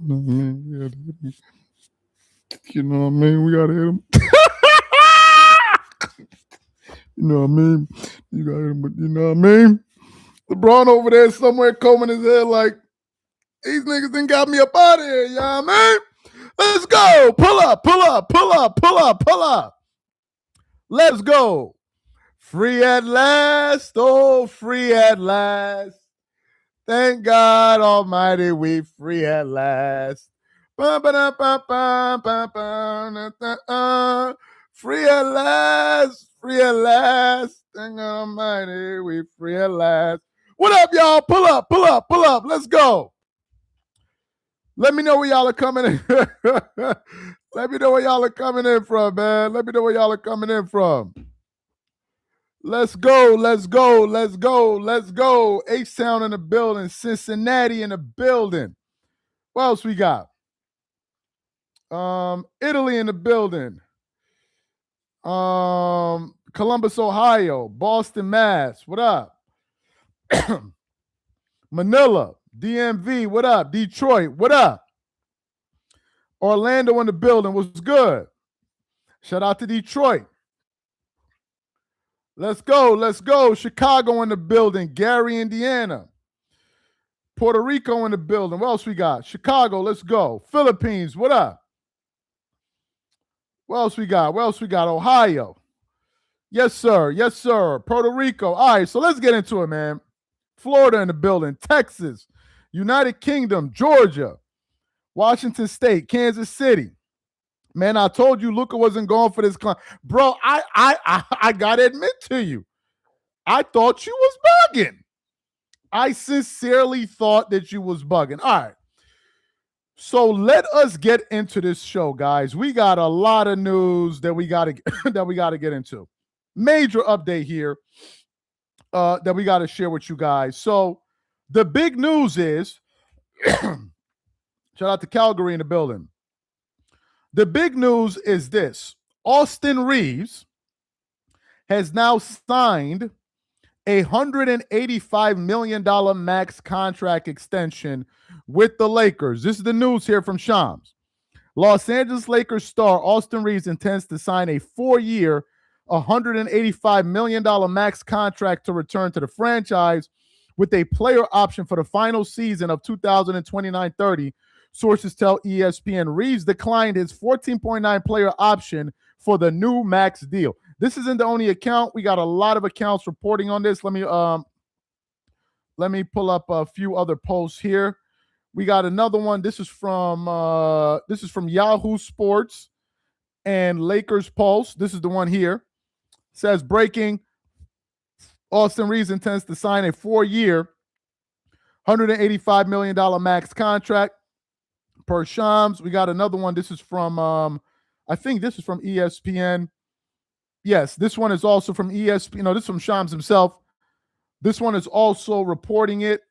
know what I mean? You know what I mean? We gotta hit him. You know what I mean? You gotta hit him, but you know what I mean? LeBron over there somewhere combing his head like, these niggas done got me up out of here, you know what I mean? Let's go. Pull up, pull up, pull up, pull up, pull up. Let's go. Free at last. Oh, free at last. Thank God Almighty, we free at last. Free at last, free at last. Thank God Almighty, we free at last. What up, y'all? Pull up, pull up, pull up. Let's go. Let me know where y'all are coming in. Let me know where y'all are coming in from, man. Let me know where y'all are coming in from. Let's go, let's go, let's go, let's go. H-Town in the building, Cincinnati in the building. What else we got? Italy in the building. Columbus, Ohio. Boston, Mass. What up? Manila, DMV. What up? Detroit. What up? Orlando in the building. What's good? Shout out to Detroit. Let's go. Let's go. Chicago in the building. Gary, Indiana. Puerto Rico in the building. What else we got? Chicago. Let's go. Philippines. What up? What else we got? What else we got? Ohio. Yes, sir. Yes, sir. Puerto Rico. All right, so let's get into it, man. Florida in the building. Texas. United Kingdom. Georgia. Washington State. Kansas City. Man, I told you Luka wasn't going for this climb. Bro, I gotta admit to you, I thought you was bugging. I sincerely thought that you was bugging. All right. So let us get into this show, guys. We got a lot of news that we gotta get into. Major update here that we gotta share with you guys. So the big news is shout out to Calgary in the building. The big news is this. Austin Reaves has now signed a $185 million max contract extension with the Lakers. This is the news here from Shams. Los Angeles Lakers star Austin Reaves intends to sign a 4-year, $185 million max contract to return to the franchise with a player option for the final season of 2029-30. Sources tell ESPN Reaves declined his 14.9 player option for the new max deal. This isn't the only account. We got a lot of accounts reporting on this. Let me pull up a few other posts here. We got another one. This is from Yahoo Sports and Lakers Pulse. This is the one here. It says breaking. Austin Reaves intends to sign a 4-year, $185 million max contract. Per Shams, we got another one. This is from, I think this is from ESPN. Yes, this one is also from ESPN. No, this is from Shams himself. This one is also reporting it.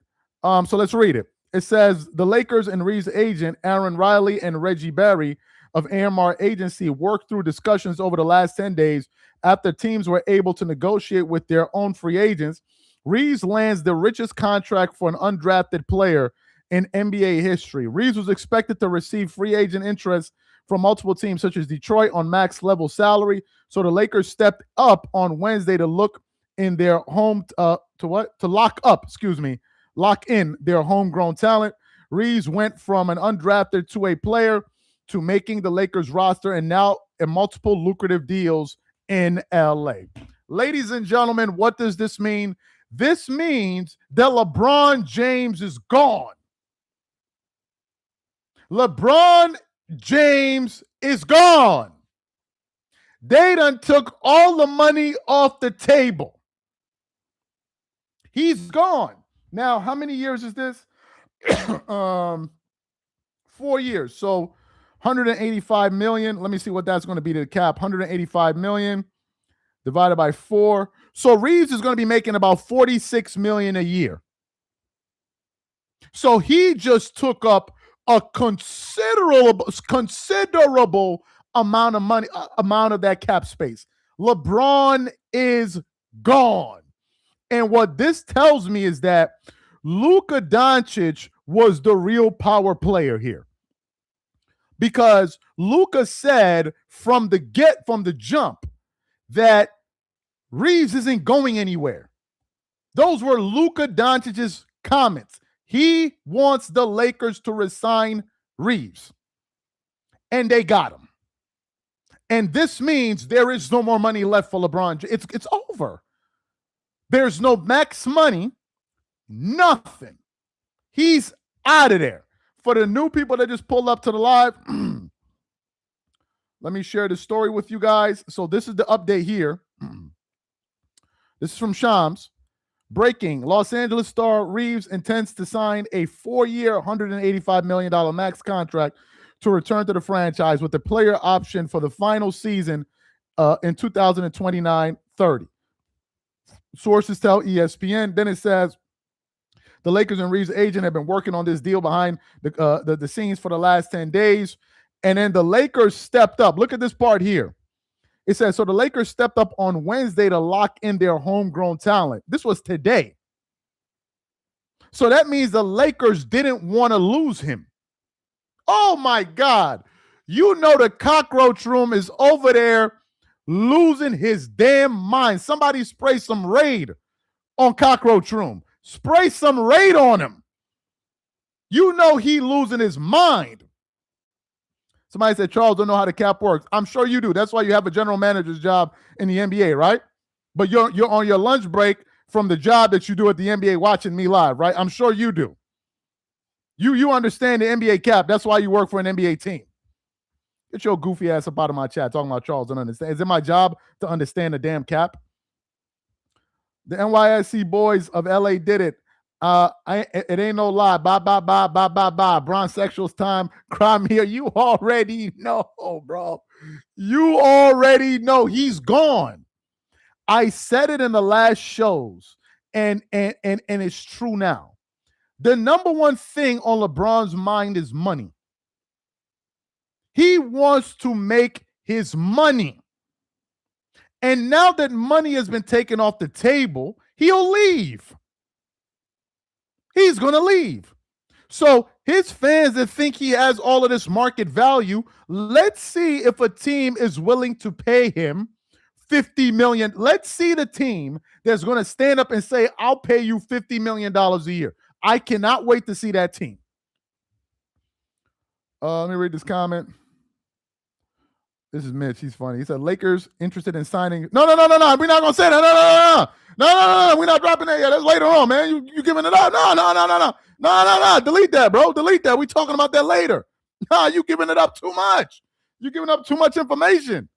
So let's read it. It says, the Lakers and Reaves' agent, Aaron Riley and Reggie Barry of AMR Agency worked through discussions over the last 10 days after teams were able to negotiate with their own free agents. Reaves lands the richest contract for an undrafted player in NBA history. Reaves was expected to receive free agent interest from multiple teams such as Detroit on max level salary. So the Lakers stepped up on Wednesday to look in their home lock in their homegrown talent. Reaves went from an undrafted to a player to making the Lakers roster and now in multiple lucrative deals in LA. Ladies and gentlemen, what does this mean? This means that LeBron James is gone. LeBron James is gone. They done took all the money off the table. He's gone. Now, how many years is this? 4 years. So 185 million. Let me see what that's going to be to the cap. 185 million divided by 4. So Reaves is going to be making about 46 million a year. So he just took up a considerable amount of money, amount of that cap space. LeBron is gone. And what this tells me is that Luka Doncic was the real power player here. because Luka said from the jump that Reaves isn't going anywhere. Those were Luka Doncic's comments. He wants the Lakers to resign Reaves. And they got him. And this means there is no more money left for LeBron. It's over. There's no max money, nothing. He's out of there. For the new people that just pulled up to the live, let me share the story with you guys. So this is the update here. This is from Shams. Breaking, Los Angeles star Reaves intends to sign a 4-year, $185 million max contract to return to the franchise with the player option for the final season in 2029-30. Sources tell ESPN. Then it says the Lakers and Reaves' agent have been working on this deal behind the scenes for the last 10 days. And then the Lakers stepped up. Look at this part here. It says, so the Lakers stepped up on Wednesday to lock in their homegrown talent. This was today. So that means the Lakers didn't want to lose him. Oh, my God. You know the cockroach room is over there losing his damn mind. Somebody spray some Raid on cockroach room. Spray some Raid on him. You know he losing his mind. Somebody said, Charles, don't know how the cap works. I'm sure you do. That's why you have a general manager's job in the NBA, right? But you're on your lunch break from the job that you do at the NBA watching me live, right? I'm sure you do. You understand the NBA cap. That's why you work for an NBA team. Get your goofy ass up out of my chat talking about Charles don't understand. Is it my job to understand the damn cap? The NYSC boys of LA did it. It ain't no lie. Bye. Bronsexuals time. Crime here. You already know, bro. You already know he's gone. I said it in the last shows, and it's true now. The number one thing on LeBron's mind is money. He wants to make his money. And now that money has been taken off the table, he'll leave. He's going to leave. So his fans that think he has all of this market value, let's see if a team is willing to pay him $50 million. Let's see the team that's going to stand up and say, I'll pay you $50 million a year. I cannot wait to see that team. Let me read this comment. This is Mitch. He's funny. He said, Lakers interested in signing. No. We're not going to say that. No. We're not dropping that yet. That's later on, man. You giving it up. No. Delete that, bro. Delete that. We're talking about that later. No, you giving it up too much. You're giving up too much information.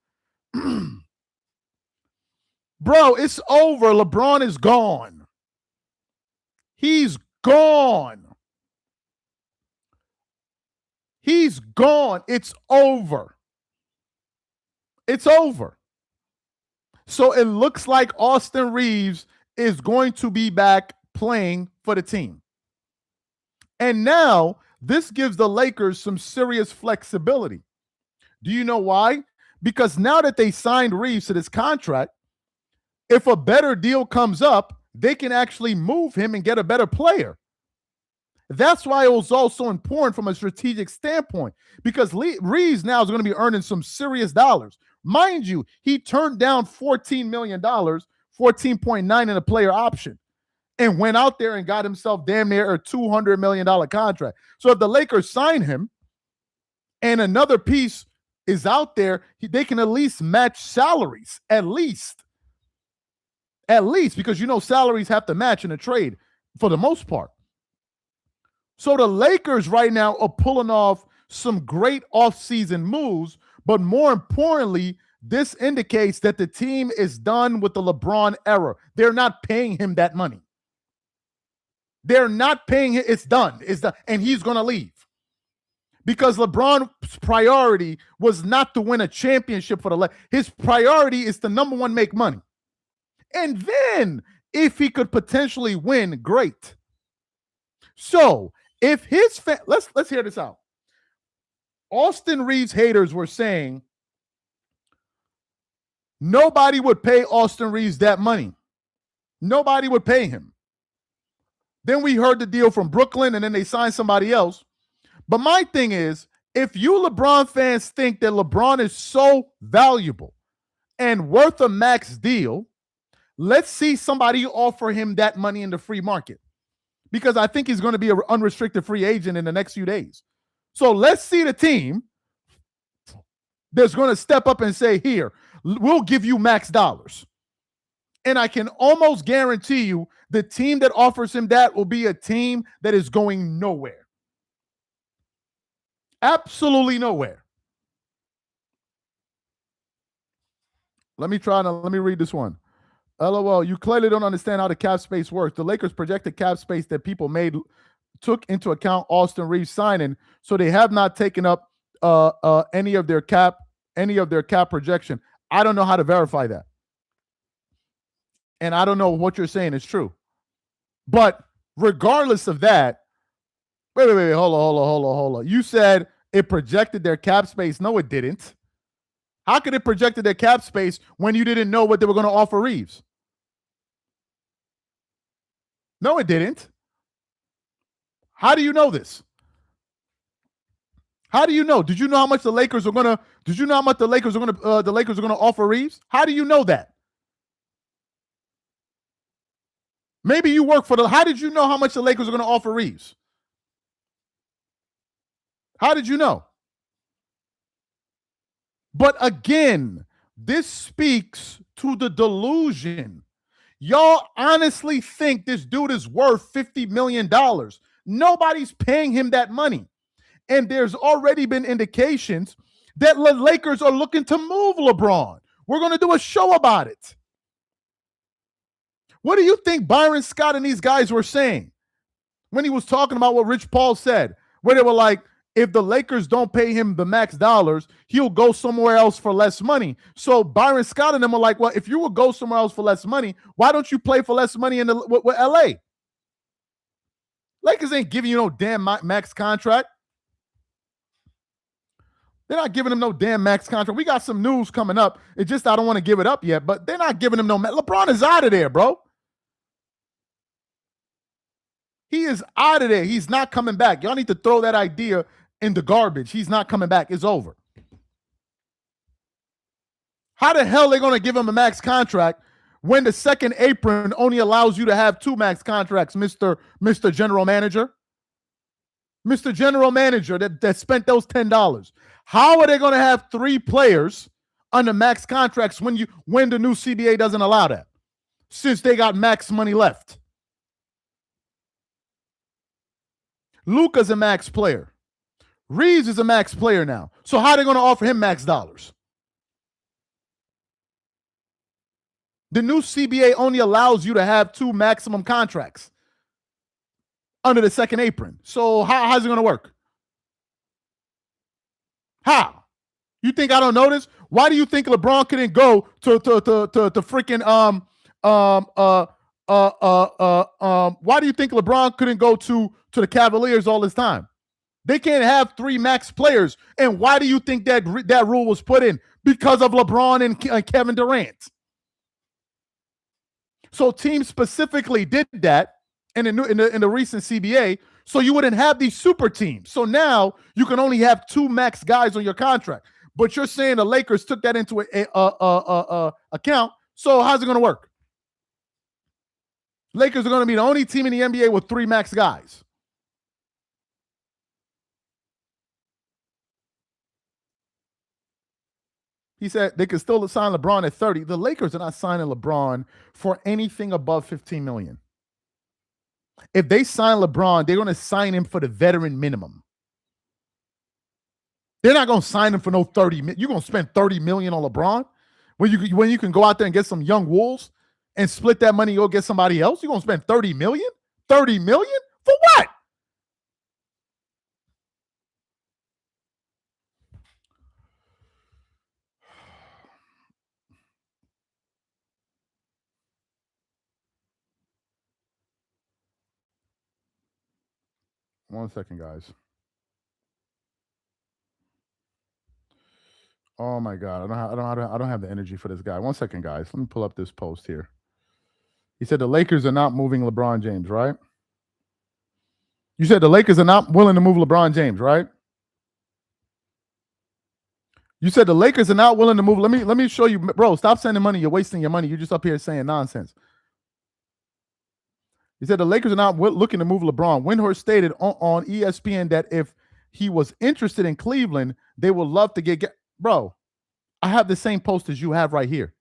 Bro, it's over. LeBron is gone. He's gone. He's gone. It's over. It's over. So it looks like Austin Reaves is going to be back playing for the team. And now this gives the Lakers some serious flexibility. Do you know why? Because now that they signed Reaves to this contract, if a better deal comes up, they can actually move him and get a better player. That's why it was also important from a strategic standpoint, because Reaves now is going to be earning some serious dollars. Mind you, he turned down $14 million, 14.9 in a player option, and went out there and got himself damn near a $200 million contract. So if the Lakers sign him and another piece is out there, they can at least match salaries, at least, because you know salaries have to match in a trade for the most part. So the Lakers right now are pulling off some great offseason moves, but more importantly, this indicates that the team is done with the LeBron era. They're not paying him that money. They're not paying it. It's done. It's done. And he's going to leave. Because LeBron's priority was not to win a championship for the Lakers. His priority is to, number one, make money. And then, if he could potentially win, great. So, if his let's hear this out. Austin Reaves haters were saying nobody would pay Austin Reaves that money. Nobody would pay him. Then we heard the deal from Brooklyn, and then they signed somebody else. But my thing is, If you LeBron fans think that LeBron is so valuable and worth a max deal, let's see somebody offer him that money in the free market, because I think he's going to be an unrestricted free agent in the next few days. So let's see the team that's going to step up and say, here, we'll give you max dollars. And I can almost guarantee you the team that offers him that will be a team that is going nowhere. Absolutely nowhere. Let me read this one. LOL, you clearly don't understand how the cap space works. The Lakers projected cap space that people took into account Austin Reaves signing, so they have not taken up any of their cap projection. I don't know how to verify that. And I don't know what you're saying is true. But regardless of that, wait, hold on. You said it projected their cap space. No, it didn't. How could it projected their cap space when you didn't know what they were going to offer Reaves? No, it didn't. How do you know this? How do you know? Did you know how much the Lakers are going to? Did you know how much the Lakers are going to offer Reaves? How do you know that? Maybe you work for how did you know how much the Lakers are going to offer Reaves? How did you know? But again, this speaks to the delusion. Y'all honestly think this dude is worth $50 million. Nobody's paying him that money. And there's already been indications that the Lakers are looking to move LeBron. We're going to do a show about it. What do you think Byron Scott and these guys were saying when he was talking about what Rich Paul said, where they were like, if the Lakers don't pay him the max dollars, he'll go somewhere else for less money. So Byron Scott and them are like, well, if you would go somewhere else for less money, why don't you play for less money with LA? Lakers ain't giving you no damn max contract. They're not giving him no damn max contract. We got some news coming up. It's just I don't want to give it up yet, but they're not giving him no max. LeBron is out of there, bro. He is out of there. He's not coming back. Y'all need to throw that idea in the garbage. He's not coming back. It's over. How the hell are they going to give him a max contract when the second apron only allows you to have 2 max contracts, Mr. General Manager? Mr. General Manager that spent those $10. How are they going to have 3 players under max contracts when the new CBA doesn't allow that? Since they got max money left. Luka's a max player. Reaves is a max player now. So how are they going to offer him max dollars? The new CBA only allows you to have 2 maximum contracts under the second apron. So how's it going to work? How? You think I don't know this? Why do you think LeBron couldn't go to freaking why do you think LeBron couldn't go to the Cavaliers all this time? They can't have 3 max players. And why do you think that rule was put in? Because of LeBron and Kevin Durant. So teams specifically did that in the recent CBA, so you wouldn't have these super teams. So now you can only have 2 max guys on your contract. But you're saying the Lakers took that into account. So how's it going to work? Lakers are going to be the only team in the NBA with 3 max guys. He said they could still sign LeBron at 30. The Lakers are not signing LeBron for anything above $15 million. If they sign LeBron, they're going to sign him for the veteran minimum. They're not going to sign him for no 30 million. You're going to spend $30 million on LeBron when you can go out there and get some young wolves and split that money and go get somebody else? You're going to spend $30 million? $30 million? For what? One second, guys. Oh my God, I don't have the energy for this guy. One second, guys. Let me pull up this post here. He said the Lakers are not moving LeBron James, right? You said the Lakers are not willing to move LeBron James, right? You said the Lakers are not willing to move. Let me show you, bro. Stop sending money. You're wasting your money. You're just up here saying nonsense. He said the Lakers are not looking to move LeBron. Windhorst stated on ESPN that if he was interested in Cleveland, they would love to get. Bro, I have the same post as you have right here.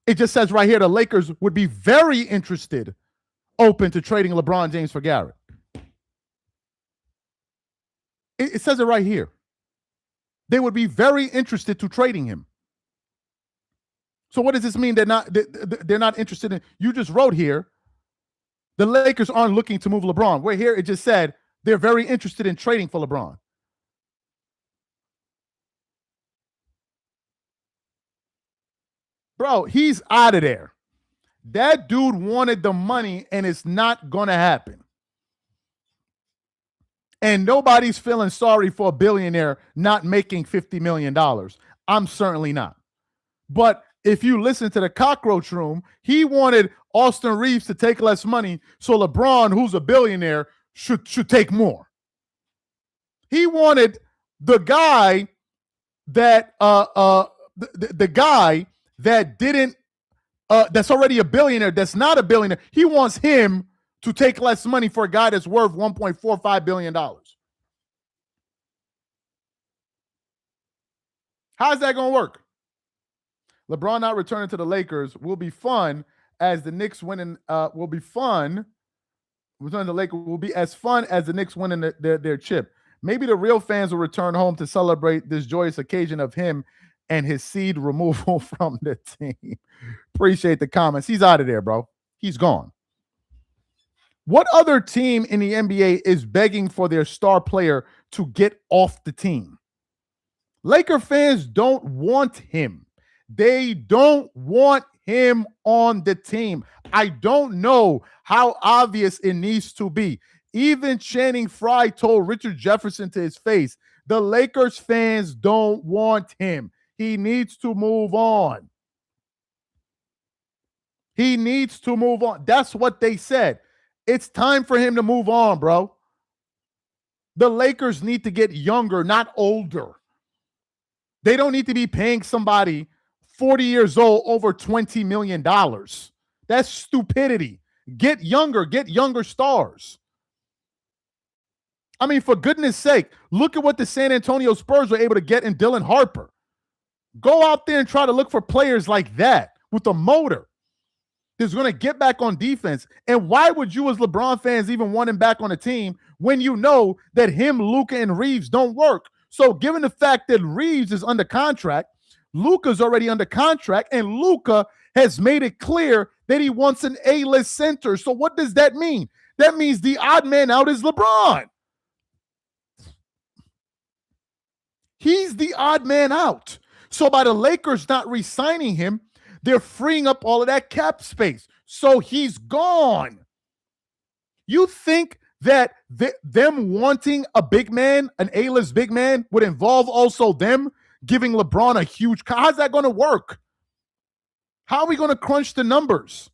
It just says right here the Lakers would be very interested, open to trading LeBron James for Garrett. It says it right here. They would be very interested to trading him. So what does this mean? They're not interested in. You just wrote here, the Lakers aren't looking to move LeBron. Where here it just said they're very interested in trading for LeBron. Bro, he's out of there. That dude wanted the money, and it's not going to happen. And nobody's feeling sorry for a billionaire not making $50 million. I'm certainly not. But if you listen to the Cockroach Room, he wanted Austin Reaves to take less money, so LeBron, who's a billionaire, should take more. He wanted the guy that the guy that didn't that's already a billionaire, that's not a billionaire. He wants him to take less money for a guy that's worth $1.45 billion. How's that going to work? LeBron not returning to the Lakers will be fun as the Knicks winning. Will be fun. Returning to the Lakers will be as fun as the Knicks winning their chip. Maybe the real fans will return home to celebrate this joyous occasion of him and his seed removal from the team. Appreciate the comments. He's out of there, bro. He's gone. What other team in the NBA is begging for their star player to get off the team? Laker fans don't want him. They don't want him on the team. I don't know how obvious it needs to be. Even Channing Frye told Richard Jefferson to his face, the Lakers fans don't want him. He needs to move on. He needs to move on. That's what they said. It's time for him to move on, bro. The Lakers need to get younger, not older. They don't need to be paying somebody 40 years old over $20 million. That's stupidity. Get younger stars. I mean, for goodness sake, look at what the San Antonio Spurs were able to get in Dylan Harper. Go out there and try to look for players like that with a motor that's going to get back on defense. And why would you as LeBron fans even want him back on the team when you know that him, Luka, and Reaves don't work? So given the fact that Reaves is under contract, Luka's already under contract, and Luka has made it clear that he wants an A-list center. So what does that mean? That means the odd man out is LeBron. He's the odd man out. So by the Lakers not re-signing him, they're freeing up all of that cap space. So he's gone. You think that them wanting a big man, an A-list big man, would involve also them giving LeBron a huge... How's that going to work? How are we going to crunch the numbers?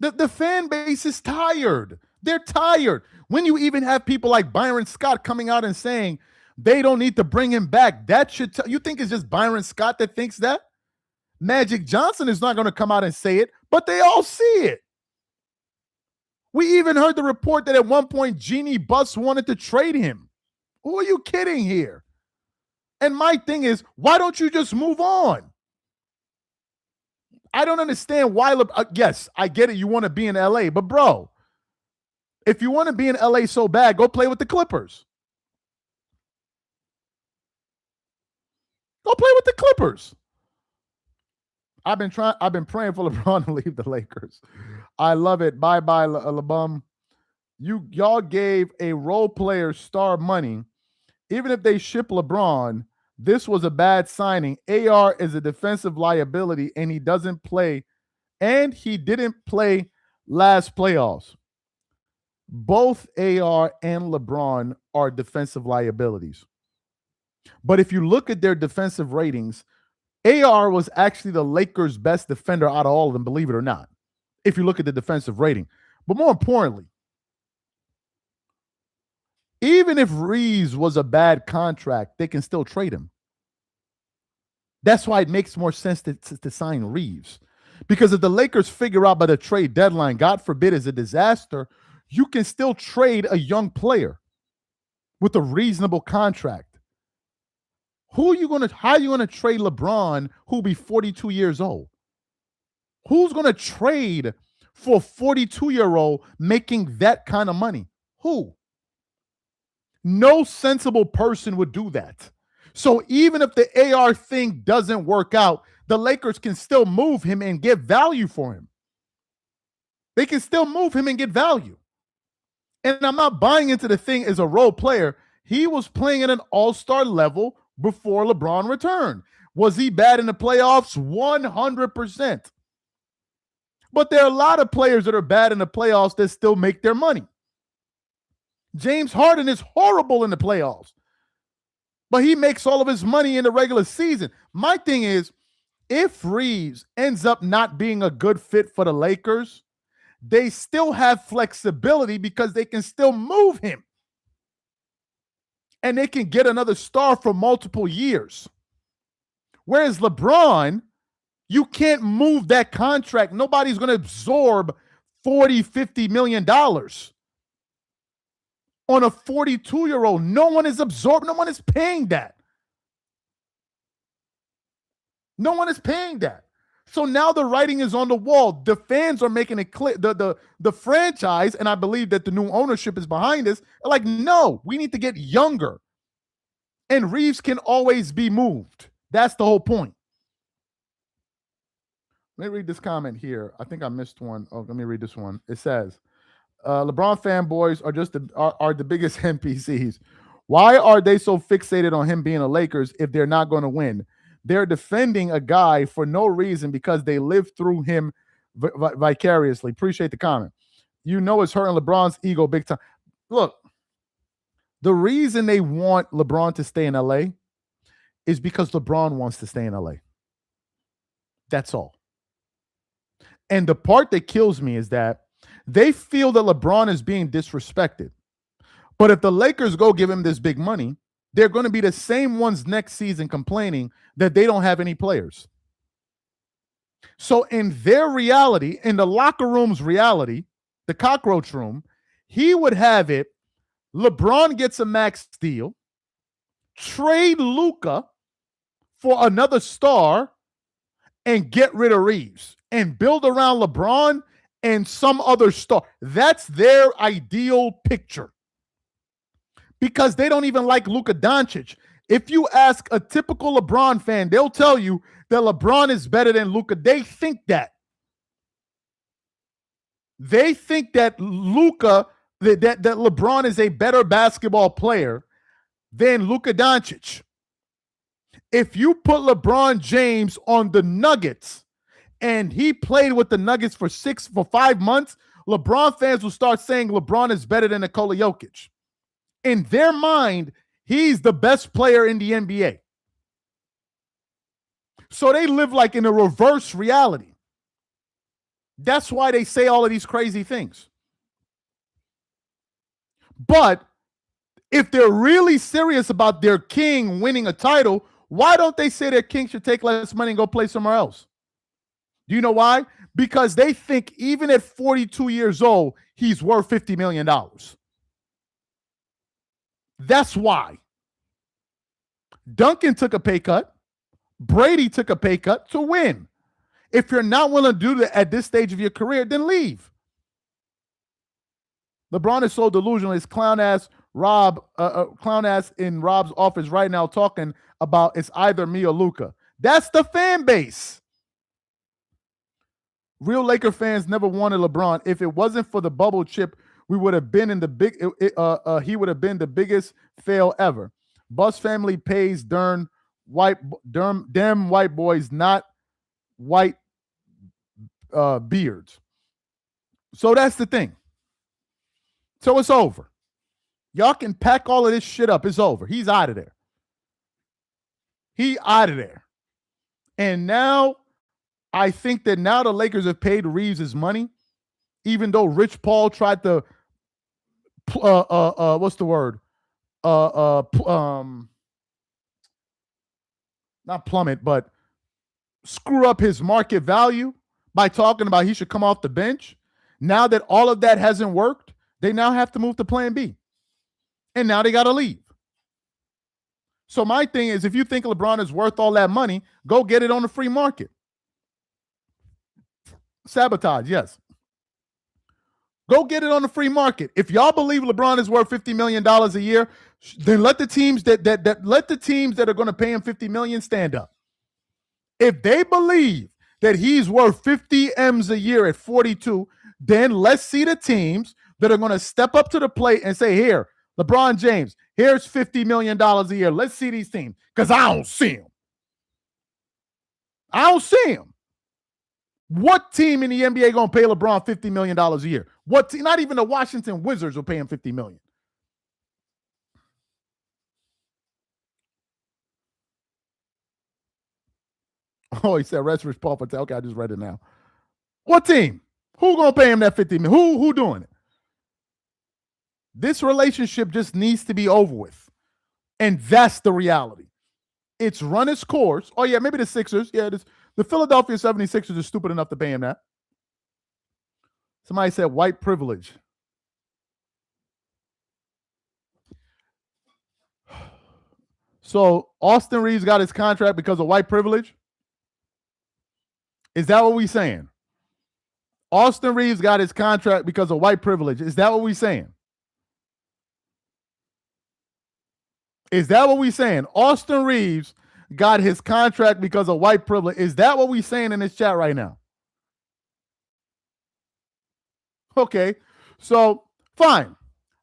The fan base is tired. They're tired. When you even have people like Byron Scott coming out and saying they don't need to bring him back, that should you think it's just Byron Scott that thinks that? Magic Johnson is not going to come out and say it, but they all see it. We even heard the report that at one point Jeannie Buss wanted to trade him. Who are you kidding here? And my thing is, why don't you just move on? I don't understand why. Yes, I get it. You want to be in LA, but bro, if you want to be in LA so bad, go play with the Clippers. Go play with the Clippers. I've been praying for LeBron to leave the Lakers. I love it. Bye-bye, LeBum. Y'all gave a role player star money. Even if they ship LeBron, this was a bad signing. AR is a defensive liability, and he doesn't play. And he didn't play last playoffs. Both AR and LeBron are defensive liabilities. But if you look at their defensive ratings, AR was actually the Lakers' best defender out of all of them, believe it or not, if you look at the defensive rating. But more importantly, Even if Reaves was a bad contract, they can still trade him. That's why it makes more sense to sign Reaves. Because if the Lakers figure out by the trade deadline, God forbid, is a disaster, you can still trade a young player with a reasonable contract. How are you going to trade LeBron, who'll be 42 years old? Who's going to trade for a 42-year-old making that kind of money? Who? No sensible person would do that. So even if the AR thing doesn't work out, the Lakers can still move him and get value for him. They can still move him and get value. And I'm not buying into the thing as a role player. He was playing at an all-star level before LeBron returned. Was he bad in the playoffs? 100%. But there are a lot of players that are bad in the playoffs that still make their money. James Harden is horrible in the playoffs, but he makes all of his money in the regular season. My thing is, if Reaves ends up not being a good fit for the Lakers, they still have flexibility because they can still move him. And they can get another star for multiple years. Whereas LeBron, you can't move that contract. Nobody's going to absorb $40, $50 million on a 42-year-old. No one is absorbed. No one is paying that. No one is paying that. So now the writing is on the wall. The fans are making it clear. The franchise, and I believe that the new ownership is behind this, are like, no, we need to get younger. And Reaves can always be moved. That's the whole point. Let me read this comment here. I think I missed one. Oh, let me read this one. It says, LeBron fanboys are the biggest NPCs. Why are they so fixated on him being a Lakers if they're not going to win? They're defending a guy for no reason because they lived through him vicariously. Appreciate the comment. You know it's hurting LeBron's ego big time. Look, the reason they want LeBron to stay in LA is because LeBron wants to stay in LA. That's all. And the part that kills me is that they feel that LeBron is being disrespected. But if the Lakers go give him this big money, they're going to be the same ones next season complaining that they don't have any players. So in their reality, in the locker room's reality, the cockroach room, he would have it, LeBron gets a max deal, trade Luka for another star, and get rid of Reaves and build around LeBron and some other star. That's their ideal picture. Because they don't even like Luka Doncic. If you ask a typical LeBron fan, they'll tell you that LeBron is better than Luka. They think that. They think that Luka, that LeBron is a better basketball player than Luka Doncic. If you put LeBron James on the Nuggets and he played with the Nuggets for 5 months, LeBron fans will start saying LeBron is better than Nikola Jokic. In their mind, he's the best player in the NBA. So they live like in a reverse reality. That's why they say all of these crazy things. But if they're really serious about their king winning a title, why don't they say their king should take less money and go play somewhere else? Do you know why? Because they think even at 42 years old, he's worth $50 million. That's why. Duncan took a pay cut. Brady took a pay cut to win. If you're not willing to do that at this stage of your career, then leave. LeBron is so delusional. His clown ass in Rob's office right now talking about it's either me or Luka. That's the fan base. Real Laker fans never wanted LeBron. If it wasn't for the bubble chip, we would have been in the big. He would have been the biggest fail ever. Bus family pays darn damn white boys, not white beards. So that's the thing. So it's over. Y'all can pack all of this shit up. It's over. He's out of there. He out of there. And now I think that now the Lakers have paid Reaves his money, even though Rich Paul tried to, what's the word? not plummet, but screw up his market value by talking about he should come off the bench. Now that all of that hasn't worked, they now have to move to plan B. And now they got to leave. So my thing is, if you think LeBron is worth all that money, go get it on the free market. Sabotage, yes. Go get it on the free market. If y'all believe LeBron is worth $50 million a year, then let the teams that are going to pay him $50 million stand up. If they believe that he's worth 50 M's a year at 42, then let's see the teams that are going to step up to the plate and say, here, LeBron James, here's $50 million a year. Let's see these teams, because I don't see them. I don't see them. What team in the NBA going to pay LeBron $50 million a year? What team? Not even the Washington Wizards will pay him $50 million. Oh, he said rest Rich Paul Patel. Okay, I just read it now. What team? Who going to pay him that $50 million? Who doing it? This relationship just needs to be over with. And that's the reality. It's run its course. Oh, yeah, maybe the Sixers. Yeah, the Philadelphia 76ers are stupid enough to pay him that. Somebody said white privilege. So Austin Reaves got his contract because of white privilege? Is that what we saying? Austin Reaves got his contract because of white privilege. Is that what we saying? Is that what we saying? Austin Reaves got his contract because of white privilege. Is that what we saying in this chat right now? Okay, so fine.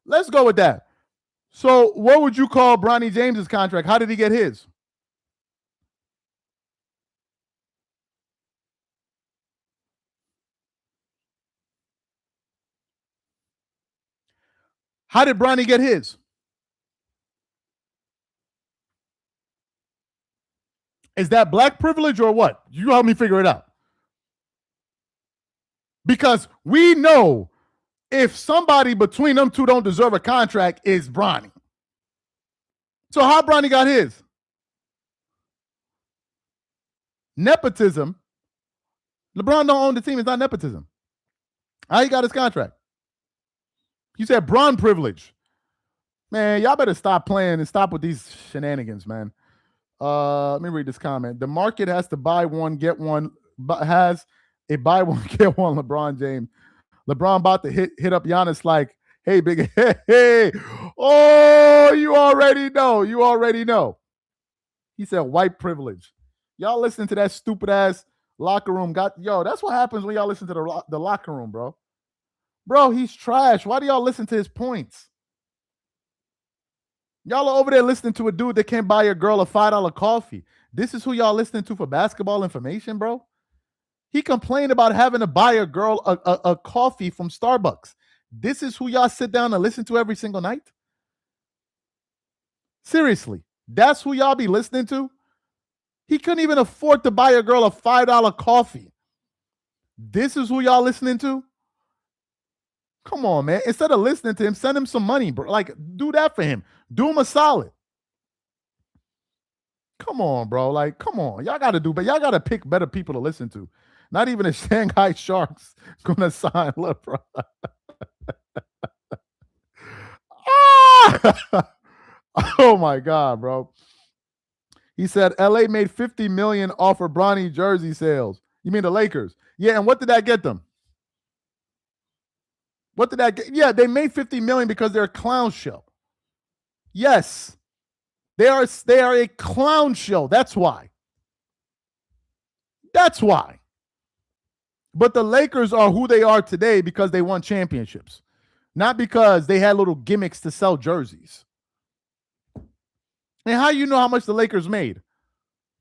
Let's go with that. So what would you call Bronny James's contract? How did he get his? How did Bronny get his? Is that black privilege or what? You help me figure it out. Because we know if somebody between them two don't deserve a contract, is Bronny. So how Bronny got his? Nepotism. LeBron don't own the team. It's not nepotism. How he got his contract? You said Bron privilege. Man, y'all better stop playing and stop with these shenanigans, man. Let me read this comment. The market has to buy one, get one, has a buy one, get one LeBron James. LeBron about to hit up Giannis like, hey, big, hey. Oh, you already know. You already know. He said white privilege. Y'all listen to that stupid ass locker room. That's what happens when y'all listen to the locker room, bro. Bro, he's trash. Why do y'all listen to his points? Y'all are over there listening to a dude that can't buy a girl a $5 coffee. This is who y'all listening to for basketball information, bro? He complained about having to buy a girl a coffee from Starbucks. This is who y'all sit down and listen to every single night? Seriously, that's who y'all be listening to? He couldn't even afford to buy a girl a $5 coffee. This is who y'all listening to? Come on, man. Instead of listening to him, send him some money, bro. Like, do that for him. Do him a solid. Come on, bro. Like, come on. Y'all got to do, but y'all got to pick better people to listen to. Not even the Shanghai Sharks going to sign LeBron. Oh, my God, bro. He said LA made $50 million off of Bronny jersey sales. You mean the Lakers? Yeah, and what did that get them? What did that get? Yeah, they made $50 million because they're a clown show. Yes. They are a clown show. That's why. That's why. But the Lakers are who they are today because they won championships, not because they had little gimmicks to sell jerseys. And how do you know how much the Lakers made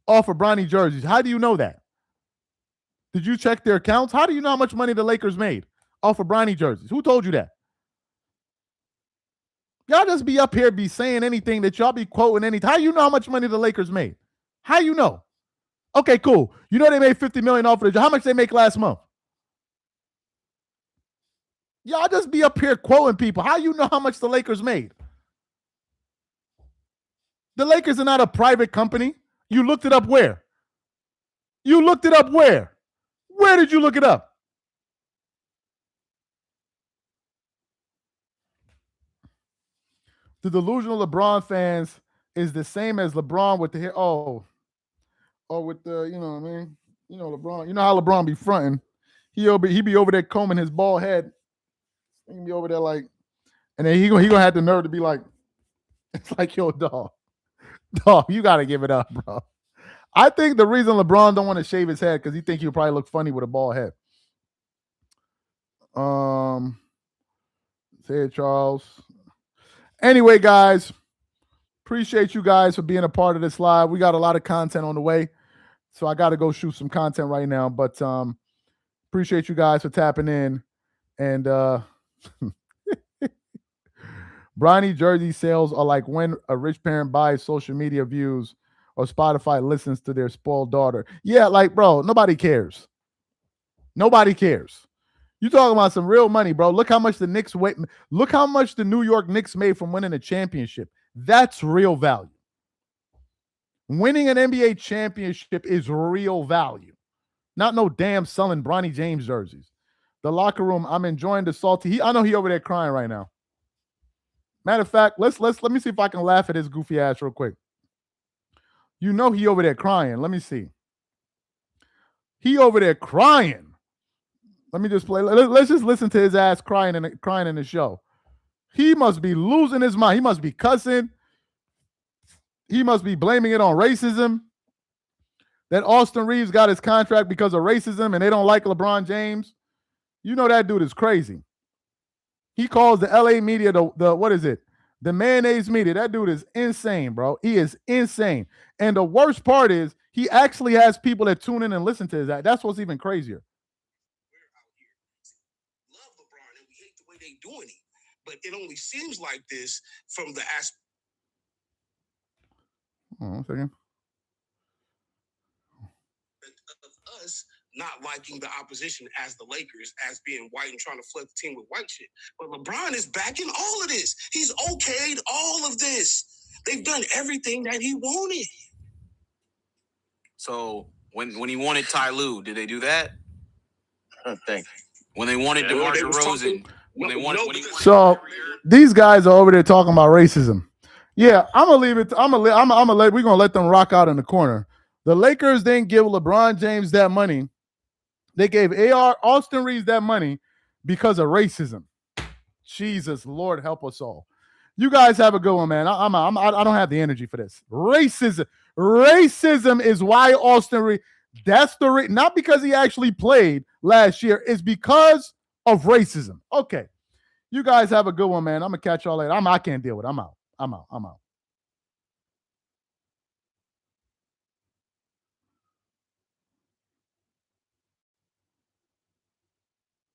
off of Bronny jerseys? How do you know that? Did you check their accounts? How do you know how much money the Lakers made off of Bronny jerseys? Who told you that? Y'all just be up here, be saying anything that y'all be quoting anything. How you know how much money the Lakers made? How you know? Okay, cool. You know they made $50 million off of it. How much they make last month? Y'all just be up here quoting people. How you know how much the Lakers made? The Lakers are not a private company. You looked it up where? You looked it up where? Where did you look it up? The delusional LeBron fans is the same as LeBron with the hair. With the, you know what I mean? You know LeBron. You know how LeBron be fronting. He be over there combing his bald head. He be over there like, and then he gonna have the nerve to be like, it's like, yo, dog, you gotta give it up, bro. I think the reason LeBron don't want to shave his head because he think he'll probably look funny with a bald head. Say it, Charles. Anyway, guys, appreciate you guys for being a part of this live. We got a lot of content on the way, so I got to go shoot some content right now. But appreciate you guys for tapping in. And Bronny jersey sales are like when a rich parent buys social media views or Spotify listens to their spoiled daughter. Yeah, like, bro, nobody cares. Nobody cares. You talking about some real money, bro. Look how much the Knicks wait. Look how much the New York Knicks made from winning a championship. That's real value. Winning an NBA championship is real value. Not no damn selling Bronny James jerseys. The locker room, I'm enjoying the salty. I know he over there crying right now. Matter of fact, let me see if I can laugh at his goofy ass real quick. You know he over there crying. Let me see. He over there crying. Let me just play. Let's just listen to his ass crying in the show. He must be losing his mind. He must be cussing. He must be blaming it on racism. That Austin Reaves got his contract because of racism and they don't like LeBron James. You know that dude is crazy. He calls the LA media the what is it? The mayonnaise media. That dude is insane, bro. He is insane. And the worst part is he actually has people that tune in and listen to his act. That's what's even crazier. Love LeBron and we hate the way they doing it. But it only seems like this from the aspect. Oh, 1 second. Of us not liking the opposition as the Lakers, as being white and trying to flood the team with white shit. But LeBron is backing all of this. He's okayed all of this. They've done everything that he wanted. So when he wanted Ty Lue, did they do that? Thank you. When they wanted DeMar DeRozan, So these guys are over there talking about racism. Yeah, I'm gonna leave it. We're gonna let them rock out in the corner. The Lakers didn't give LeBron James that money. They gave Austin Reaves that money because of racism. Jesus, Lord, help us all. You guys have a good one, man. I don't have the energy for this. Racism is why Austin Reaves. That's the not because he actually played last year. It's because of racism. Okay, you guys have a good one, man. I'm gonna catch y'all later. I can't deal with it. I'm out.